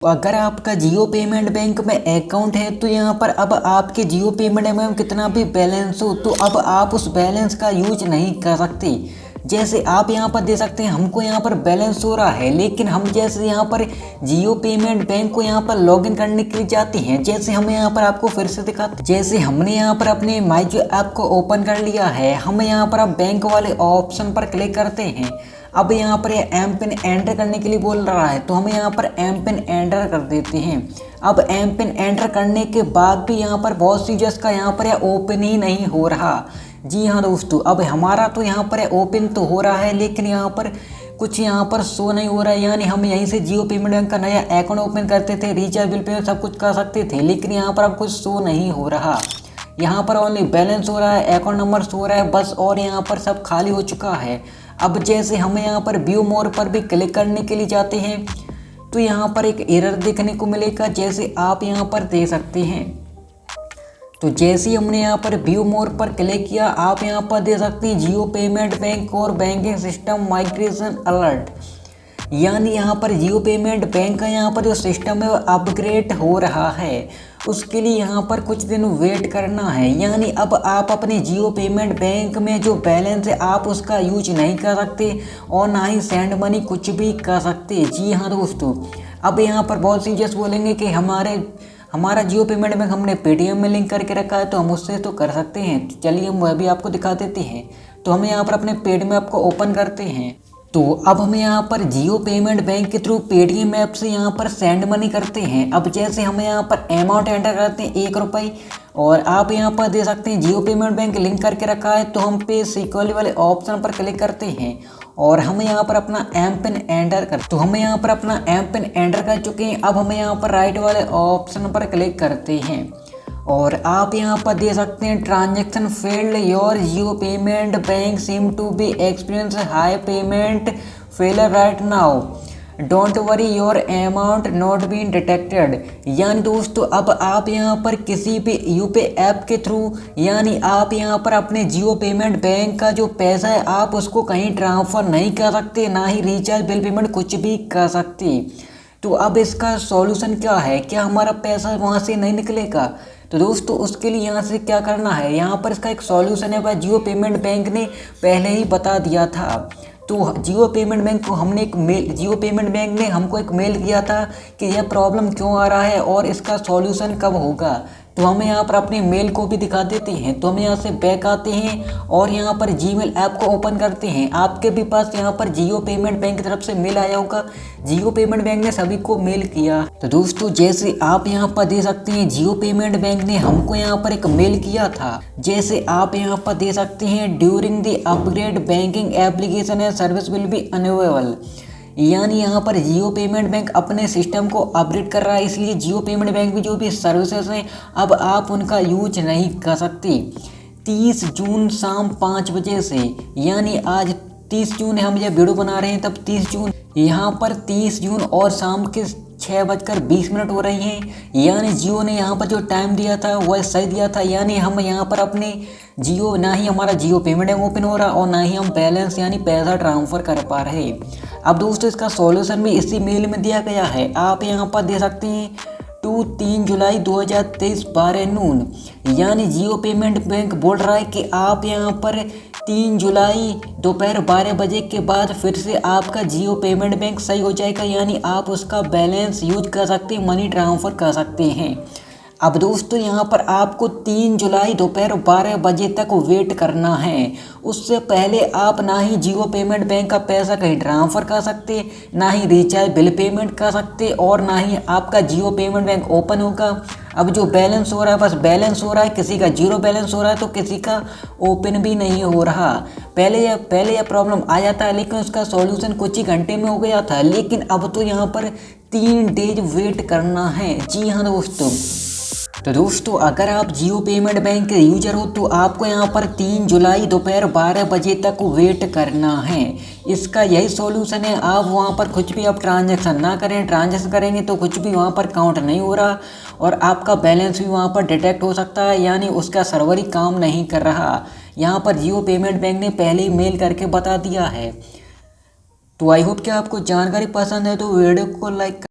तो अगर आपका जियो पेमेंट बैंक में अकाउंट है तो यहाँ पर अब आपके जियो पेमेंट में कितना भी बैलेंस हो तो अब आप उस बैलेंस का यूज नहीं कर सकते। जैसे आप यहाँ पर दे सकते हैं हमको यहाँ पर बैलेंस हो रहा है, लेकिन हम जैसे यहाँ पर जियो पेमेंट बैंक को यहाँ पर लॉगिन करने के लिए जाते हैं, जैसे हम यहाँ पर आपको फिर से दिखाते हैं। जैसे हमने यहाँ पर अपने माई जियो ऐप को ओपन कर लिया है, हम यहाँ पर अब बैंक वाले ऑप्शन पर क्लिक करते हैं। अब यहाँ पर ये एम पिन एंटर करने के लिए बोल रहा है तो हम यहाँ पर एम पिन एंटर कर देते हैं। अब एम पिन एंटर करने के बाद भी यहाँ पर बहुत सी यूजर्स का यहाँ पर यह ओपन ही नहीं हो रहा। जी हाँ दोस्तों, अब हमारा तो यहाँ पर ओपन तो हो रहा है, लेकिन यहाँ पर कुछ यहाँ पर शो नहीं हो रहा है। यानी हम यहीं से जियो पेमेंट बैंक का नया अकाउंट ओपन करते थे, रिचार्ज बिल पेमेंट सब कुछ कर सकते थे, लेकिन यहाँ पर अब कुछ शो नहीं हो रहा। यहाँ पर ओनली बैलेंस हो रहा है, अकाउंट नंबर शो हो रहा है बस, और यहाँ पर सब खाली हो चुका है। अब जैसे हमें यहाँ पर व्यू मोर पर भी क्लिक करने के लिए जाते हैं तो यहाँ पर एक एरर देखने को मिलेगा, जैसे आप यहाँ पर दे सकते हैं। तो जैसे ही हमने यहाँ पर व्यू मोर पर क्लिक किया, आप यहाँ पर दे सकते हैं जियो पेमेंट बैंक और बैंकिंग सिस्टम माइग्रेशन अलर्ट। यानी यहाँ पर जियो पेमेंट बैंक का यहाँ पर जो सिस्टम है वो अपग्रेड हो रहा है, उसके लिए यहाँ पर कुछ दिन वेट करना है। यानी अब आप अपने जियो पेमेंट बैंक में जो बैलेंस है आप उसका यूज नहीं कर सकते और ना ही सेंड मनी कुछ भी कर सकते। जी हाँ दोस्तों, अब यहाँ पर बहुत सी यूजर्स बोलेंगे कि हमारा जियो पेमेंट बैंक हमने पेटीएम में लिंक करके रखा है तो हम उससे तो कर सकते हैं। चलिए हम वह भी आपको दिखा देते हैं। तो हम यहाँ पर अपने पेटीएम ऐप को ओपन करते हैं। तो अब हम यहाँ पर जियो पेमेंट बैंक के थ्रू पेटीएम ऐप से यहाँ पर सेंड मनी करते हैं। अब जैसे हम यहाँ पर अमाउंट एंटर करते हैं 1 रुपये, और आप यहाँ पर दे सकते हैं जियो पेमेंट बैंक लिंक करके रखा है तो हम पे सिक्योरिटी वाले ऑप्शन पर क्लिक करते हैं और हम यहाँ पर अपना एम पिन एंटर कर तो हम यहाँ पर अपना एम पिन एंटर कर चुके हैं। अब हम यहाँ पर राइट वाले ऑप्शन पर क्लिक करते हैं और आप यहाँ पर दे सकते हैं transaction failed, your Jio payment bank seem to be experience high payment failure right now, don't worry your amount not been detected. यानी दोस्तों अब आप यहाँ पर किसी भी यूपीआई ऐप के थ्रू, यानी आप यहाँ पर अपने जियो पेमेंट बैंक का जो पैसा है आप उसको कहीं ट्रांसफ़र नहीं कर सकते, ना ही रिचार्ज बिल पेमेंट कुछ भी कर सकते। तो अब इसका सॉल्यूशन क्या है, क्या हमारा पैसा वहाँ से नहीं निकलेगा? तो दोस्तों उसके लिए यहाँ से क्या करना है, यहाँ पर इसका एक सॉल्यूशन है, वह जियो पेमेंट बैंक ने पहले ही बता दिया था। तो जियो पेमेंट बैंक को हमने जियो पेमेंट बैंक ने हमको एक मेल किया था कि यह प्रॉब्लम क्यों आ रहा है और इसका सॉल्यूशन कब होगा। तो हमें यहाँ पर अपने मेल को भी दिखा देते हैं। तो हम यहाँ से बैक आते हैं और यहाँ पर जीमेल ऐप को ओपन करते हैं। आपके भी पास यहाँ पर जियो पेमेंट बैंक की तरफ से मेल आया होगा, जियो पेमेंट बैंक ने सभी को मेल किया। तो दोस्तों जैसे आप यहाँ पर दे सकते हैं जियो पेमेंट बैंक ने हमको यहाँ पर एक मेल किया था, जैसे आप यहाँ पर दे सकते हैं during the upgrade banking application and service will be unavailable. यानी यहाँ पर जियो पेमेंट बैंक अपने सिस्टम को अपडेट कर रहा है, इसलिए जियो पेमेंट बैंक में जो भी सर्विसेज हैं अब आप उनका यूज नहीं कर सकते। 30 जून शाम 5 बजे से, यानी आज 30 जून है, हम जब वीडियो बना रहे हैं तब 30 जून, यहाँ पर 30 जून और शाम के 6:20 हो रही हैं। यानी जियो ने यहाँ पर जो टाइम दिया था वह सही दिया था। यानी हम यहाँ पर अपने जियो, ना ही हमारा जियो पेमेंट ओपन हो रहा और ना ही हम बैलेंस यानी पैसा ट्रांसफ़र कर पा रहे। अब दोस्तों इसका सॉल्यूशन भी इसी मेल में दिया गया है, आप यहाँ पर दे सकते हैं 3 जुलाई 2023 12 नून। यानी जियो पेमेंट बैंक बोल रहा है कि आप यहाँ पर 3 जुलाई दोपहर 12 बजे के बाद फिर से आपका जियो पेमेंट बैंक सही हो जाएगा, यानी आप उसका बैलेंस यूज कर सकते हैं, मनी ट्रांसफ़र कर सकते हैं। अब दोस्तों यहाँ पर आपको 3 जुलाई दोपहर 12 बजे तक वेट करना है। उससे पहले आप ना ही जियो पेमेंट बैंक का पैसा कहीं ट्रांसफ़र कर सकते, ना ही रिचार्ज बिल पेमेंट कर सकते, और ना ही आपका जियो पेमेंट बैंक ओपन होगा। अब जो बैलेंस हो रहा है बस बैलेंस हो रहा है, किसी का जीरो बैलेंस हो रहा है तो किसी का ओपन भी नहीं हो रहा। पहले यह प्रॉब्लम आ जाता है, लेकिन उसका सॉल्यूशन कुछ ही घंटे में हो गया था, लेकिन अब तो यहाँ पर 3 डेज वेट करना है। जी हाँ दोस्तों, तो दोस्तों अगर आप जियो पेमेंट बैंक के यूजर हो तो आपको यहाँ पर 3 जुलाई दोपहर 12 बजे तक वेट करना है। इसका यही सॉल्यूशन है। आप वहाँ पर कुछ भी आप ट्रांजैक्शन ना करें, ट्रांजैक्शन करेंगे तो कुछ भी वहाँ पर काउंट नहीं हो रहा और आपका बैलेंस भी वहाँ पर डिटेक्ट हो सकता है, यानी उसका सर्वर ही काम नहीं कर रहा। यहाँ पर जियो पेमेंट बैंक ने पहले ही मेल करके बता दिया है। तो आई होप कि आपको जानकारी पसंद है तो वीडियो को लाइक